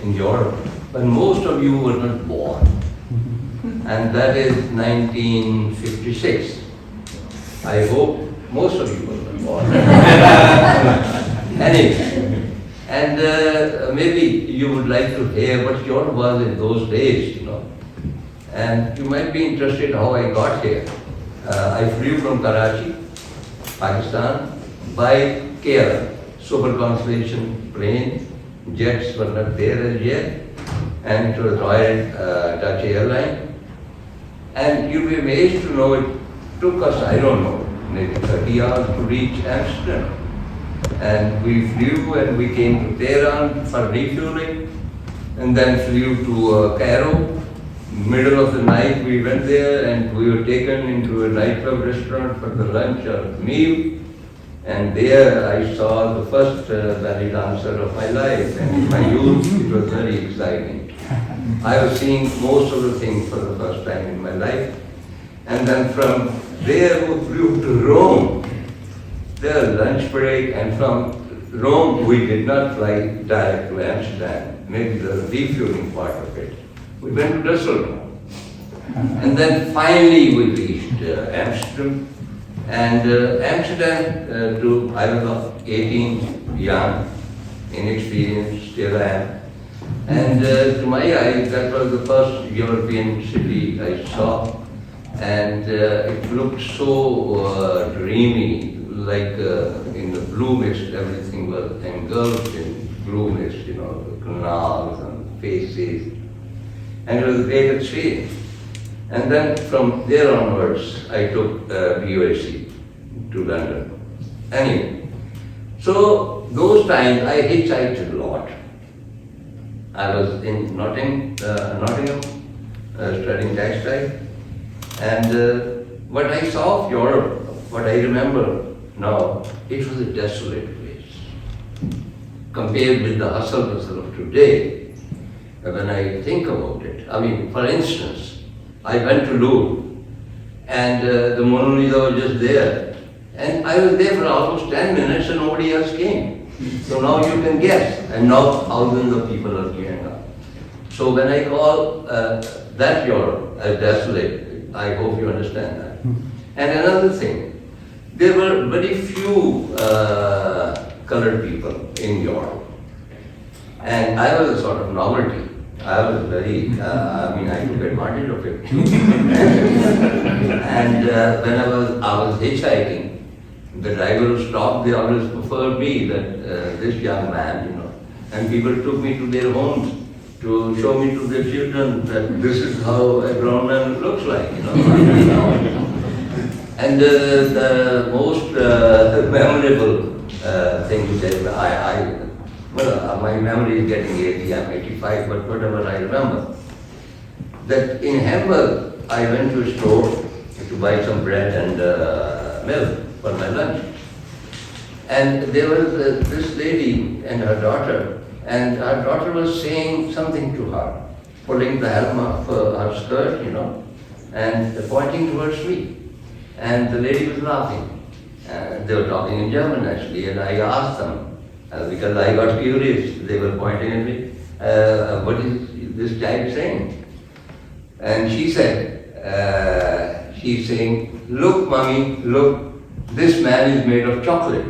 in Europe, but most of you were not born. And that is 1956. I hope most of you were not born. Anyway, and maybe you would like to hear what Europe was in those days, you know. And you might be interested how I got here. I flew from Karachi, Pakistan, by Kerala, Super Constellation plane. Jets were not there as yet, and it was Royal Dutch Airline. And you'll be amazed to know it took us, I don't know, maybe 30 hours to reach Amsterdam. And we flew and we came to Tehran for refueling, and then flew to Cairo. Middle of the night we went there and we were taken into a nightclub restaurant for the lunch or meal. And there I saw the first belly dancer of my life, and in my youth it was very exciting. I was seeing most of the things for the first time in my life. And then from there we flew to Rome. There lunch break, and from Rome we did not fly direct to Amsterdam, maybe the refueling part of it. We went to Düsseldorf. And then finally we reached Amsterdam. And Amsterdam, I was 18, young, inexperienced, still am. And to my eyes, that was the first European city I saw. And it looked so dreamy, like in the blue mist, everything was engulfed in blue mist, you know, the canals and faces. And it was a great experience. And then from there onwards, I took BUSC to London. Anyway, so those times I hitchhiked a lot. I was in Nottingham, studying textile. And what I saw of Europe, what I remember now, it was a desolate place. Compared with the hustle of today, when I think about it. I mean, for instance, I went to Louvre, and the Mona Lisa was just there. And I was there for almost 10 minutes and nobody else came. So now you can guess, and now thousands of people are queuing up. So when I call that Europe as desolate, I hope you understand that. And another thing, there were very few colored people in Europe. And I was a sort of novelty. I was very, I took advantage of it. And when I was hitchhiking, the driver who stopped, they always preferred me, that this young man, you know. And people took me to their homes to show me to their children that this is how a grown man looks like, you know. And the most memorable thing is that my memory is getting 80, I'm 85, but whatever I remember, that in Hamburg, I went to a store to buy some bread and milk for my lunch. And there was this lady and her daughter, and her daughter was saying something to her, pulling the hem of her skirt, you know, and pointing towards me. And the lady was laughing. They were talking in German actually, and I asked them, because I got curious, they were pointing at me, what is this child saying? And she said, she's saying, look mommy, look, this man is made of chocolate.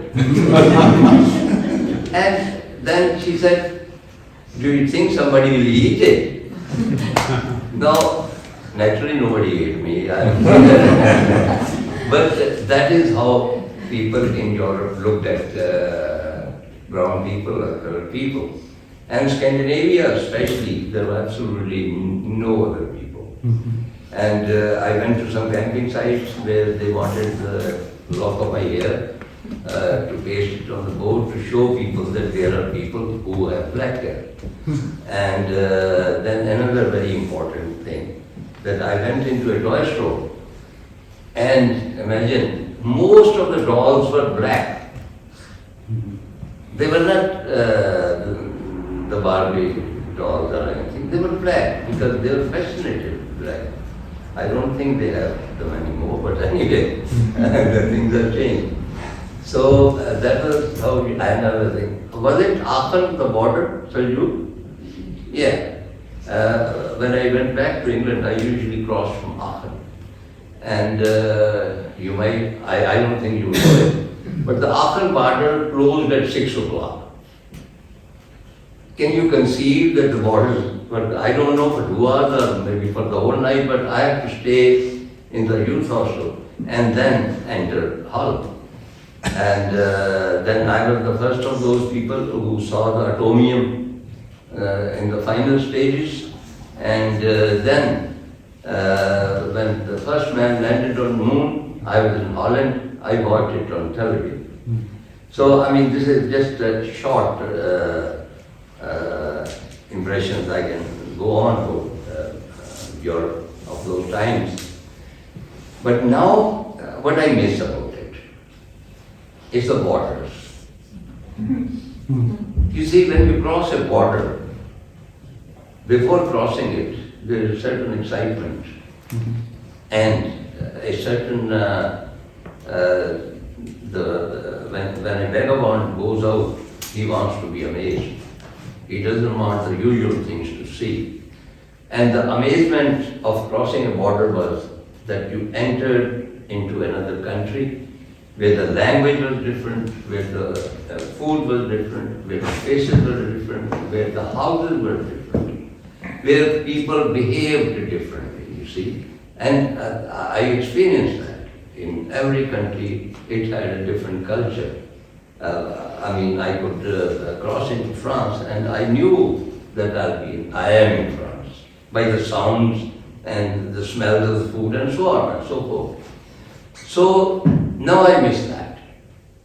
And then she said, do you think somebody will eat it? No, naturally nobody ate me. But that is how people in Europe looked at brown people or colored people. And Scandinavia especially, there were absolutely no other people. And I went to some camping sites where they wanted the lock of my hair to paste it on the board to show people that there are people who have black hair. And then another very important thing, that I went into a toy store, and imagine, most of the dolls were black. They were not the Barbie dolls or anything, they were black because they were fascinated with black. I don't think they have them anymore, but anyway, the things have changed. So that was how I never think. Was it Aachen, the border, Salju? Yeah. When I went back to England, I usually crossed from Aachen. And you might, I don't think you know it, but the Aachen border closed at 6 o'clock. Can you conceive that the borders, but I don't know for 2 hours or maybe for the whole night, but I have to stay in the youth hostel and then enter Holland. And then I was the first of those people who saw the atomium in the final stages. And then when the first man landed on the moon, I was in Holland, I watched it on television. So, I mean, this is just a short impressions. I can go on to Europe of those times. But now, what I miss about it is the borders. You see, when you cross a border, before crossing it, there is a certain excitement and a certain, when a vagabond goes out, he wants to be amazed. He doesn't want the usual things to see. And the amazement of crossing a border was that you entered into another country where the language was different, where the food was different, where the faces were different, where the houses were different, where people behaved differently, you see. And I experienced that. In every country, it had a different culture. I mean, I could cross into France and I knew that I am in France by the sounds and the smells of the food and so on and so forth. So now I miss that.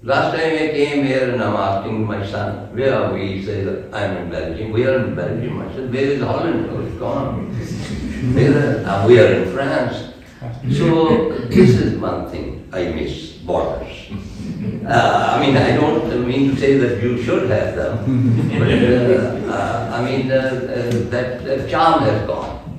Last time I came here and I'm asking my son, where are we? He says, I'm in Belgium. We are in Belgium. I said, where is Holland? Oh, it's gone. We are in France. So this is one thing I miss, borders. I mean, I don't mean to say that you should have them, but I mean, that charm has gone.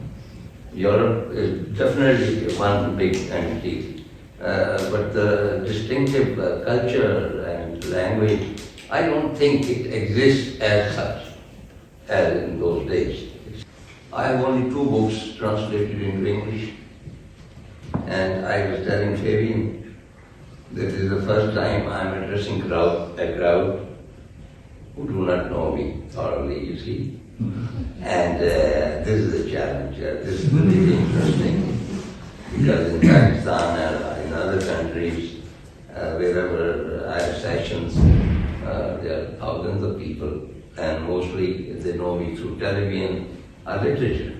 Europe is definitely one big entity, but the distinctive culture and language, I don't think it exists as such as in those days. I have only 2 books translated into English, and I was telling Fabian, this is the first time I'm addressing a crowd who do not know me thoroughly, you see. And this is a challenge. This is really interesting because in Pakistan and in other countries, wherever I have sessions, there are thousands of people, and mostly they know me through television or literature.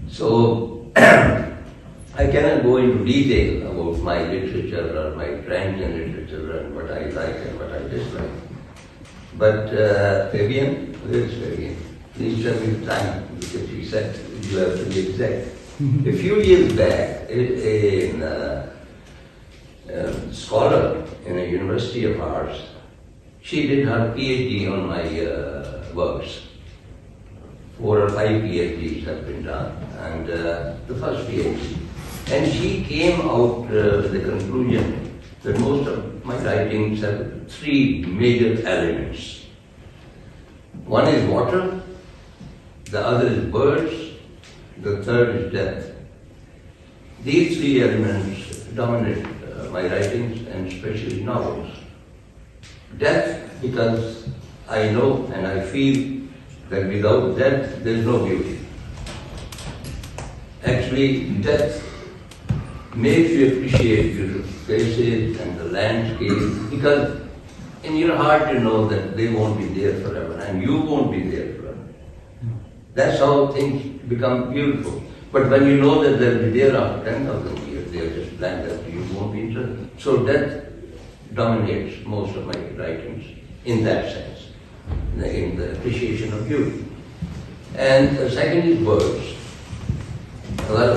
So I cannot go into detail about my literature or my trends in literature and what I like and what I dislike. But Fabian, where is Fabian? Please tell me the time, because he said you have to be exact. A few years back, a scholar in a university of ours, she did her PhD on my works. 4 or 5 PhDs have been done, and the first PhD. And she came out with the conclusion that most of my writings have 3 major elements. One is water, the other is birds, the third is death. These 3 elements dominate my writings and especially novels. Death, because I know and I feel that without death there is no beauty. Actually, death makes you appreciate beautiful faces and the landscape, because in your heart you know that they won't be there forever and you won't be there forever. That's how things become beautiful. But when you know that they'll be there after 10,000 years, they're just blank that you won't be interested. So death dominates most of my writings in that sense, in the appreciation of beauty. And the second is birds. Well,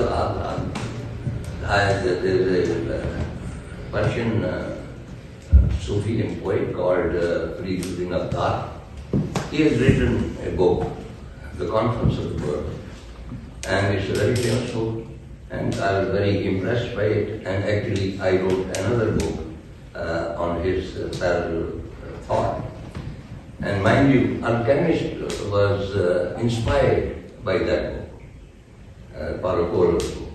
there's a Persian Sufi and poet called Fariduddin Abdar. He has written a book, The Conference of the Bird, and it's a very famous book, and I was very impressed by it, and actually I wrote another book on his parallel thought. And mind you, Alchemist was inspired by that book, Paulo Coelho's book.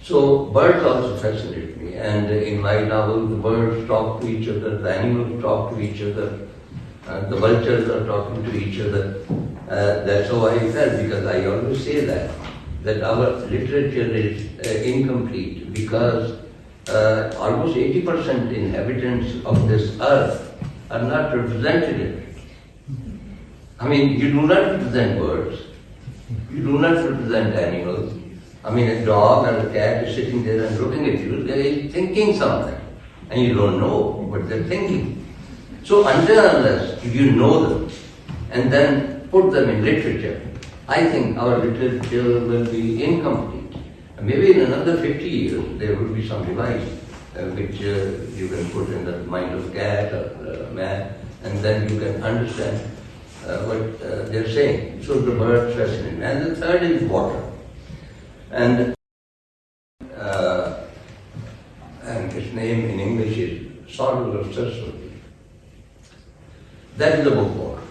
So birds also fascinate me, and in my novel the birds talk to each other, the animals talk to each other, the vultures are talking to each other. That's how I felt, because I always say that our literature is incomplete because almost 80% inhabitants of this earth are not represented in it. I mean, you do not represent birds, you do not represent animals. I mean, a dog or a cat is sitting there and looking at you, they are thinking something, and you don't know what they're thinking. So until unless you know them, and then put them in literature, I think our literature will be incomplete. Maybe in another 50 years, there will be some device which you can put in the mind of cat or man, and then you can understand what they're saying. So the birds fascinate me. And the third is water. And its name in English is Sorrows of Saraswati. That is the book water.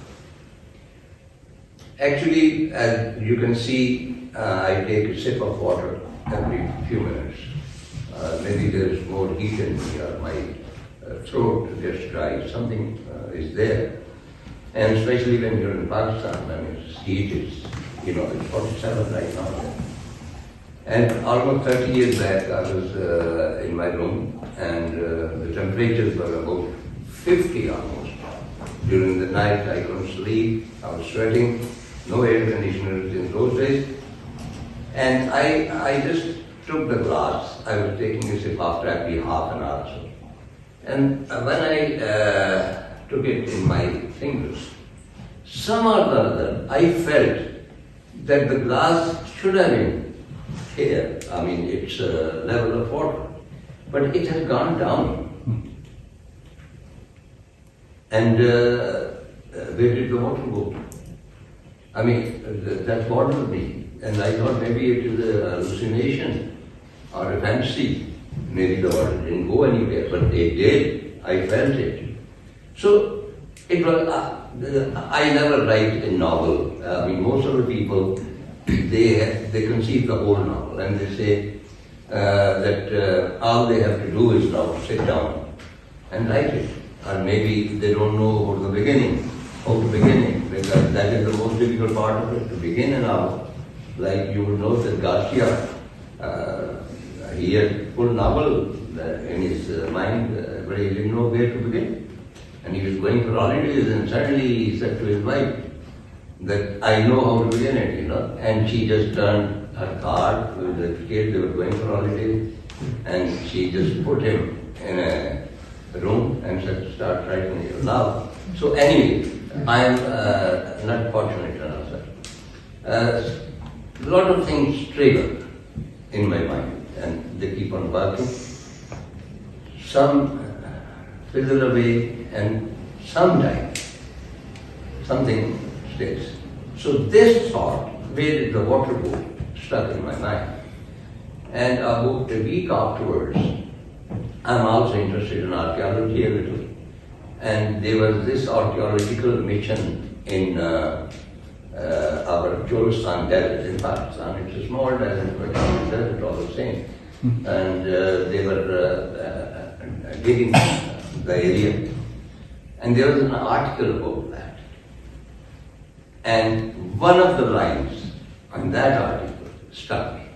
Actually, as you can see, I take a sip of water every few minutes. Maybe there is more heat in me, or my throat gets dry. Something is there. And especially when you're in Pakistan, I mean, heat is, it's 47 right now. And almost 30 years back, I was in my room, and the temperatures were about 50 almost. During the night, I couldn't sleep, I was sweating, no air conditioners in those days. And I just took the glass. I was taking a sip after every half an hour or so. And when I took it in my fingers, somehow or other, I felt that the glass should have been here. I mean, it's a level of water. But it has gone down. And where did the water go? I mean, that bothered me. And I thought maybe it is a hallucination or a fantasy. Maybe the water didn't go anywhere, but it did. I felt it. So it was. I never write a novel. I mean, most of the people they conceive the whole novel, and they say that all they have to do is now sit down and write it. Or maybe they don't know about the beginning, because that is the most difficult part of it, to begin a novel. Like you would know that Garcia, he had full novel in his mind, but he didn't know where to begin. And he was going for holidays, and suddenly he said to his wife that I know how to begin it, And she just turned her card with the kid, they were going for holidays, and she just put him in a room and said, start writing your novel. So anyway, I am not fortunate enough, sir. A lot of things trigger in my mind, and they keep on working. Some fizzle away, and sometimes something sticks. So this thought, where did the water go, stuck in my mind. And about a week afterwards, I'm also interested in archaeology a little. And there was this archaeological mission in our Cholistan desert in Pakistan. It's a small desert, but it's a desert all the same. And they were digging the area. And there was an article about that. And one of the lines on that article struck me.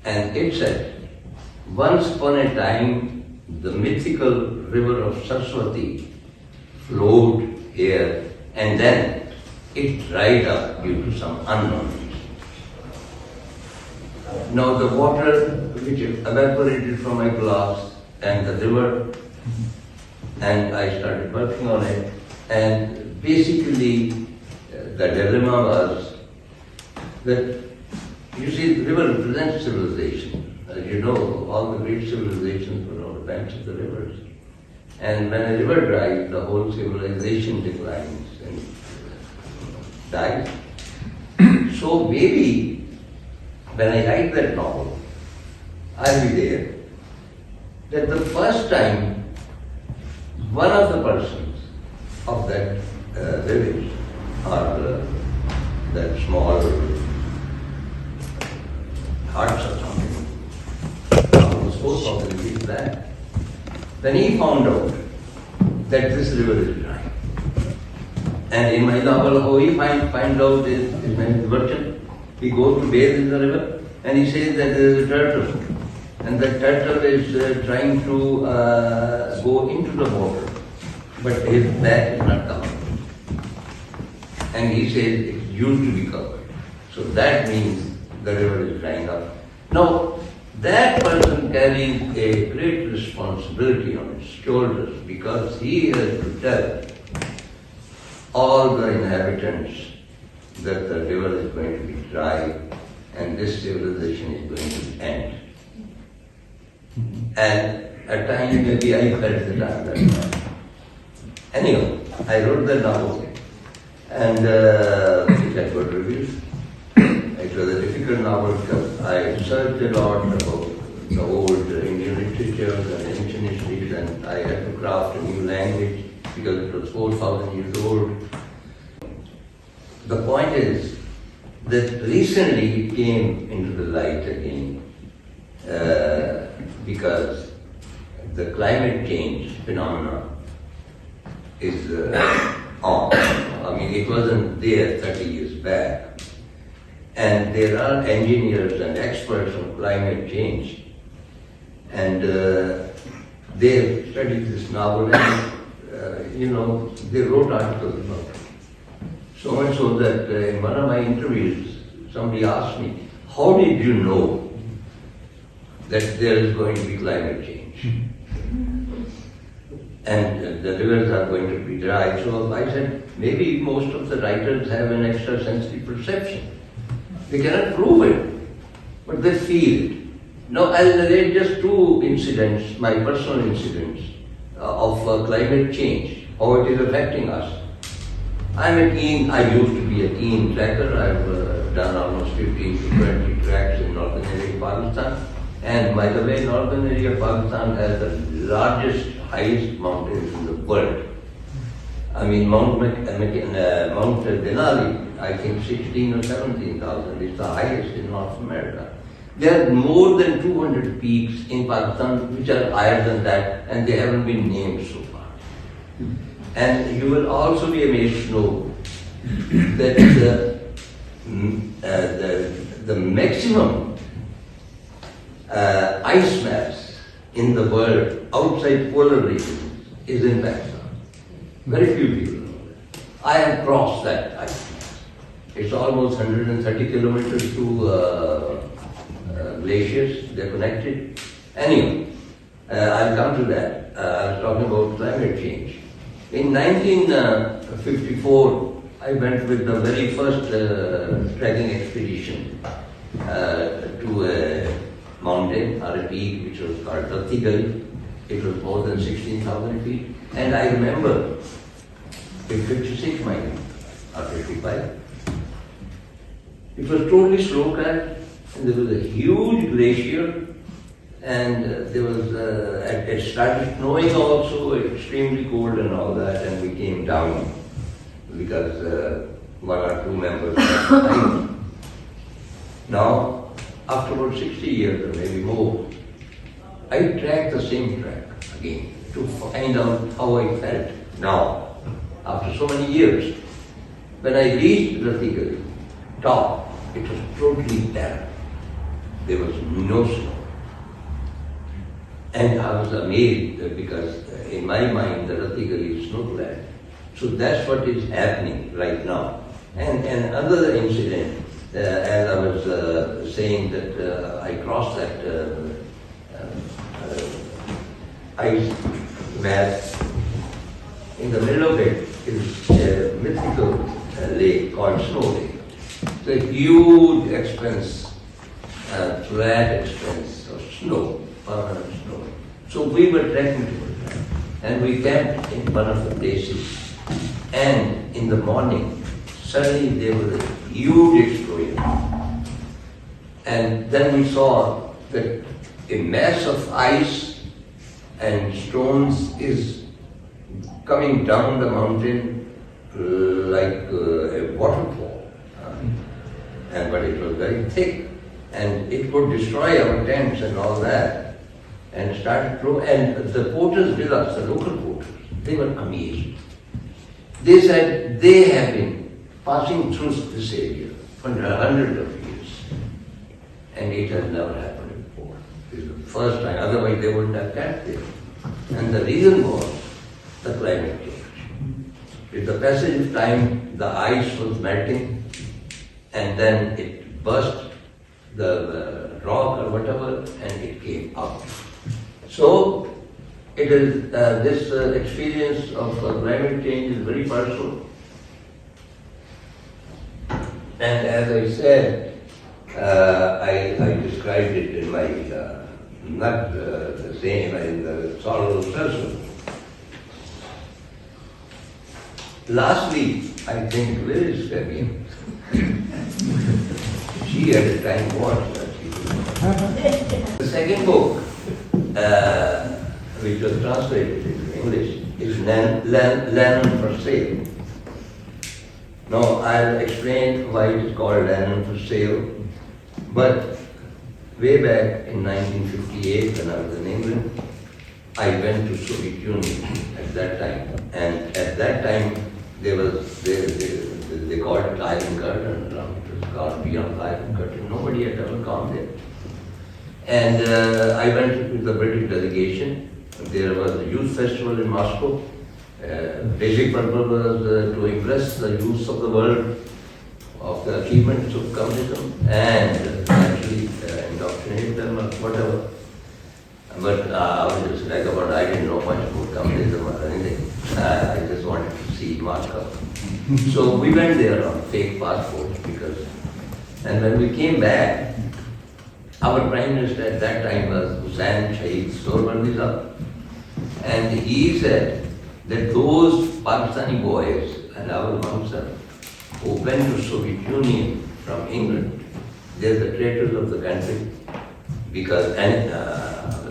And it said, once upon a time, the mythical river of Saraswati flowed here, and then it dried up due to some unknown reason. Now the water which evaporated from my glass and the river, and I started working on it, and basically the dilemma was that, you see, the river represents civilization. As you know, all the great civilizations were on the banks of the rivers. And when a river dries, the whole civilization declines and dies. So maybe when I write that novel, I'll be there, that the first time one of the persons of that village or that small huts or something, almost 4,000 feet back. Then he found out that this river is dry. And in my novel, how he finds out is his name is Virgin. He goes to bathe in the river and he says that there is a turtle. And the turtle is trying to go into the water, but his back is not covered. And he says it used to be covered. So that means the river is drying up. Now, that person carries a great responsibility on his shoulders because he has to tell all the inhabitants that the river is going to be dry and this civilization is going to end. And at times maybe I felt that I am that. Anyhow, I wrote that novel and it had good reviews. It was a difficult novel because I searched a lot about the old Indian literature and ancient histories, and I had to craft a new language because it was 4,000 years old. The point is that recently it came into the light again because the climate change phenomena is on. I mean, it wasn't there 30 years back. And there are engineers and experts on climate change. And they studied this novel and, they wrote articles about it. So much so that in one of my interviews, somebody asked me, how did you know that there is going to be climate change? And the rivers are going to be dry. So I said, maybe most of the writers have an extrasensory perception. They cannot prove it, but they feel it. Now I'll narrate just two incidents, my personal incidents of climate change, how it is affecting us. I used to be a keen tracker. I've done almost 15 to 20 tracks in northern area of Pakistan. And by the way, northern area of Pakistan has the largest, highest mountains in the world. I mean, Mount Denali, I think 16 or 17,000 is the highest in North America. There are more than 200 peaks in Pakistan which are higher than that, and they haven't been named so far. And you will also be amazed to know that the maximum ice mass in the world outside polar regions is in Pakistan. Very few people know that. I have crossed that ice mass. It's almost 130 kilometers to glaciers, they're connected. Anyway, I'll come to that. I was talking about climate change. In 1954, I went with the very first trekking expedition to a mountain or a peak which was called Hague. It was more than 16,000 feet. And I remember in 56 miles or 55, it was totally slow track, and there was a huge glacier, and there was it started snowing also, extremely cold and all that, and we came down because one or two members had time. Now, after about 60 years or maybe more, I tracked the same track again to find out how I felt now, after so many years. When I reached the top, it was totally barren. There was no snow. And I was amazed because in my mind the Ratigari is snow-clad. So that's what is happening right now. And another incident, as I was saying that I crossed that ice mass. In the middle of it is a mythical lake called Snow Lake. It's a huge expanse, flat expanse of snow, permanent snow. So we were trekking towards that, and we camped in one of the places. And in the morning, suddenly there was a huge explosion. And then we saw that a mass of ice and stones is coming down the mountain like a waterfall, but it was very thick, and it would destroy our tents and all that, and started flowing. And the porters with us, the local porters, they were amazed. They said they have been passing through this area for hundreds of years, and it has never happened before. This is the first time, otherwise they wouldn't have camped there. And the reason was the climate change. With the passage of time, the ice was melting, and then it burst the rock or whatever, and it came out. So, it is this experience of climate change is very personal. And as I said, I described it in my, not the same, in the sorrow session. Last week, I think, where is Fabian? She had a time watch that she did. The second book, which was translated into English, is Land for Sale. Now, I'll explain why it is called Land for Sale, but way back in 1958, when I was in England, I went to Soviet Union at that time, and at that time, they called it Iron Curtain, it was called Beyond Iron Curtain. Nobody had ever gone there. And I went with the British delegation. There was a youth festival in Moscow. Basic purpose was to impress the youth of the world of the achievements of communism and actually indoctrinate them or whatever. But I was just like I didn't know much about communism or anything. I just wanted to see Moscow. So we went there on fake passports and when we came back, our Prime Minister at that time was Hussain Tarar, and he said that those Pakistani boys and our amongst them who went to Soviet Union from England, they're the traitors of the country because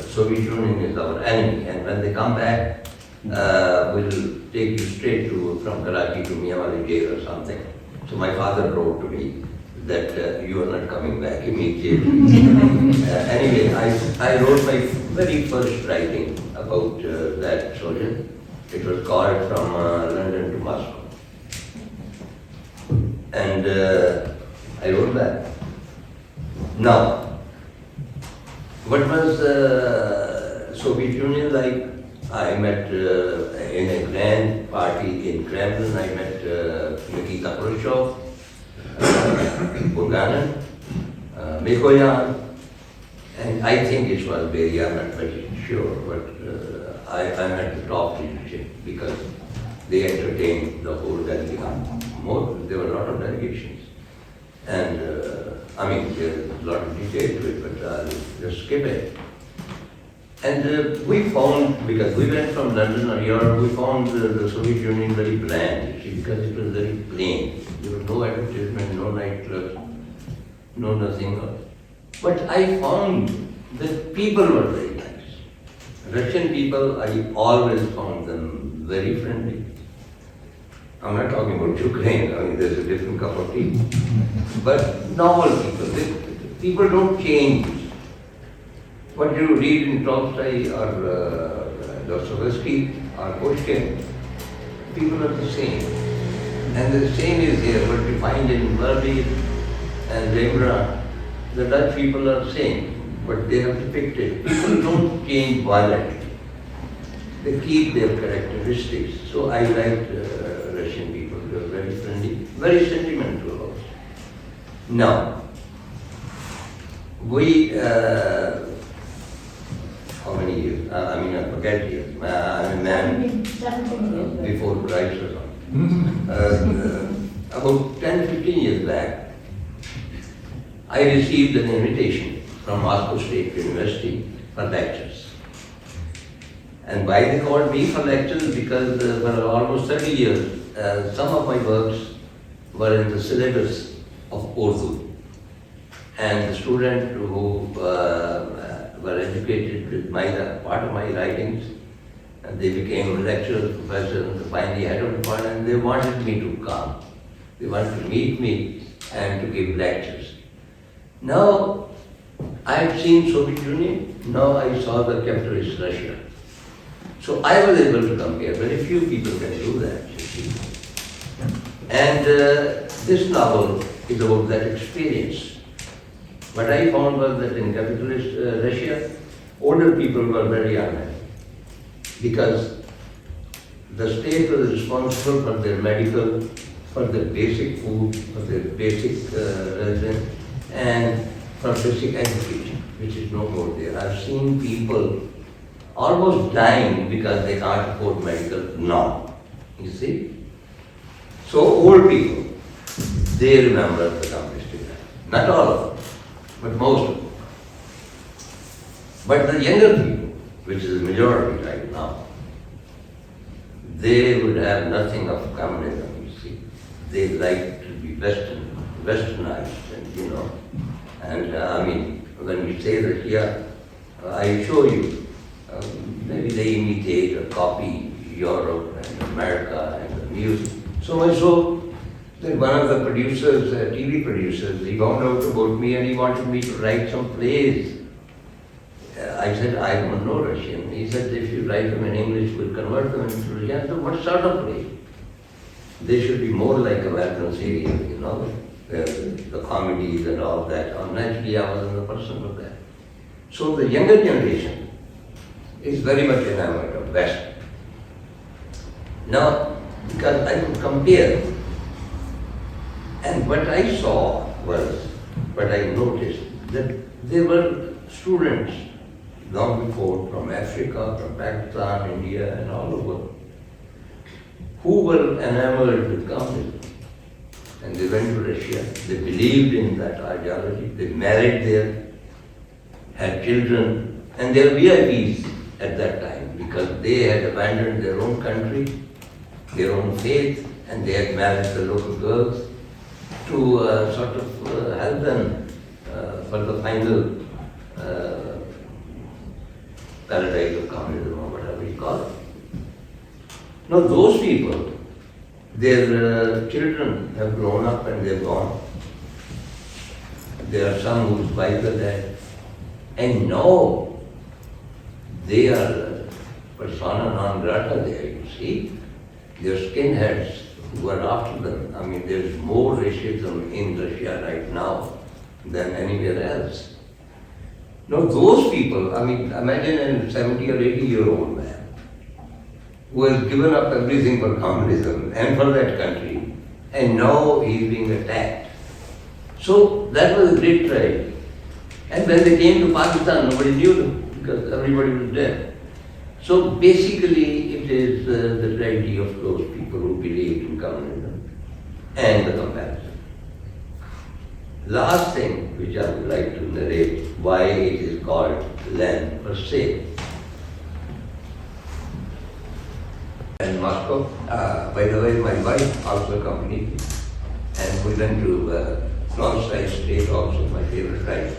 Soviet Union is our enemy, and when they come back, we'll take you straight from Karachi to Miyawali jail or something. So my father wrote to me that you are not coming back immediately. Anyway, I wrote my very first writing about that soldier. It was called From London to Moscow. And I wrote that. Now, what was Soviet Union like? I met in a grand party in Kremlin, I met Nikita Khrushchev, Bulgarin, Mikoyan, and I think it was Beria, I'm not very sure, but I met the top leadership because they entertained the whole delegation. There were a lot of delegations. And I mean, there's a lot of detail to it, but I'll just skip it. And we found, because we went from London or Europe, we found the Soviet Union very bland, you see, because it was very plain. There was no advertisement, no nightclubs, no nothing else. But I found that people were very nice. Russian people, I always found them very friendly. I'm not talking about Ukraine, I mean, there's a different cup of tea. But normal people, people don't change. What you read in Tolstoy or Dostoevsky or Pushkin, people are the same. And the same is here, what you find in Verdi and Rembrandt, the Dutch people are the same, but they have depicted. People don't change violently. They keep their characteristics. So I liked Russian people, they were very friendly, very sentimental also. Now, we, how many years? I mean, I forget years. I'm a man before Christ or something. About 10, 15 years back, I received an invitation from Moscow State University for lectures. And why they called me for lectures? Because for almost 30 years, some of my works were in the syllabus of Urdu. And the students who were educated with part of my writings, and they became lecturers, professors, and finally head of department, and they wanted me to come. They wanted to meet me and to give lectures. Now, I had seen Soviet Union, now I saw the capitalist Russia. So I was able to compare. Very few people can do that, you see. And this novel is about that experience. What I found was that in capitalist Russia, older people were very unhappy because the state was responsible for their medical, for their basic food, for their basic residence, and for basic education, which is no more there. I've seen people almost dying because they can't afford medical now, you see. So old people, they remember the communist era. Not all of them, but most of them. But the younger people, which is the majority right now, they would have nothing of communism, you see. They like to be westernized, and you know. And I mean, when we say that here, I show you, maybe they imitate or copy Europe and America and the music. So much so that one of the producers, TV producers, he found out about me and he wanted me to write some plays. I said, I don't know Russian. He said, if you write them in English, we'll convert them into Russian. I said, what sort of play? They should be more like American serial, you know, the comedies and all that. Naturally, I wasn't the person for that. So the younger generation is very much enamored of West. Now, because I could compare, and what I saw was, what I noticed, that there were students long before from Africa, from Pakistan, India, and all over, who were enamored with communism. And they went to Russia, they believed in that ideology, they married there, had children, and they were VIPs at that time because they had abandoned their own country, their own faith, and they had married the local girls to sort of help them for the final paradise of communism or whatever you call it. Now those people, their children have grown up and they've gone. There are some whose wives are dead. And now they are persona non grata there, you see. They're skinheads who are after them. I mean, there's more racism in Russia right now than anywhere else. Now those people, I mean, imagine a 70 or 80-year-old man who has given up everything for communism and for that country, and now he's being attacked. So that was a great tragedy. And when they came to Pakistan, nobody knew them because everybody was dead. So basically, it is the tragedy of those people who believed in communism and the comparison. Last thing which I would like to narrate, why it is called land per se. In Moscow, by the way, my wife also accompanied me, and we went to North-Side State, also my favorite ride.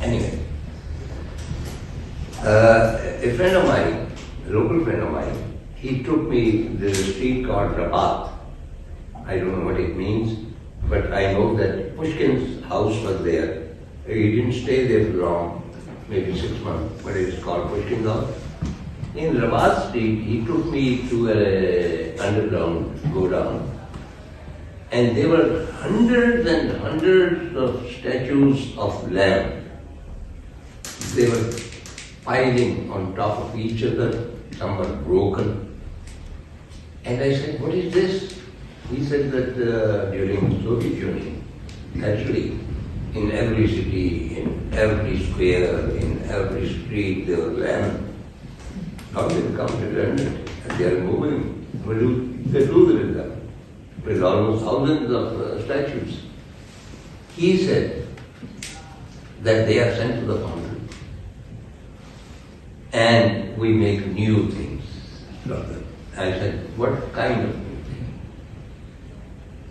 Anyway, a friend of mine, a local friend of mine, he took me, there's a street called Rabat. I don't know what it means, but I know that Pushkin's house was there. He didn't stay there for long, maybe 6 months, but it's called Pushkin's house. In Rabat Street, he took me to an underground go-down, and there were hundreds and hundreds of statues of lamb. They were piling on top of each other, some were broken. And I said, what is this? He said that during the Soviet Union, actually, in every city, in every square, in every street, there were lamb. Now they come to learn it, and they are moving. What do they do with them? With almost thousands of statues. He said that they are sent to the foundry, and we make new things from them. I said, what kind of new things?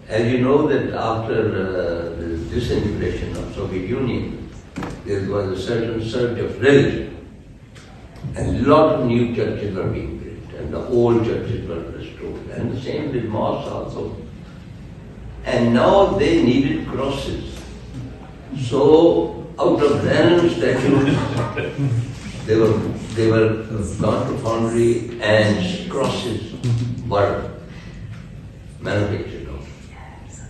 As you know that after the disintegration of Soviet Union, there was a certain surge of religion. And a lot of new churches are being built, and the old churches were restored. And the same with mosques also. And now they needed crosses. So out of random statues, they were gone to foundry and crosses were manufactured.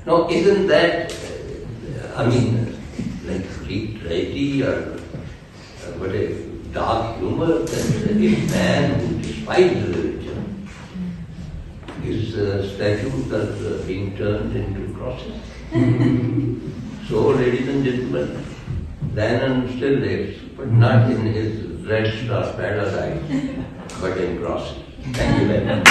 Now isn't that, like righty or what a dark humor that a man who despises religion, his statues are being turned into crosses. So, ladies and gentlemen, Lennon still lives, but not in his red star paradise, but in crosses. Thank you very much.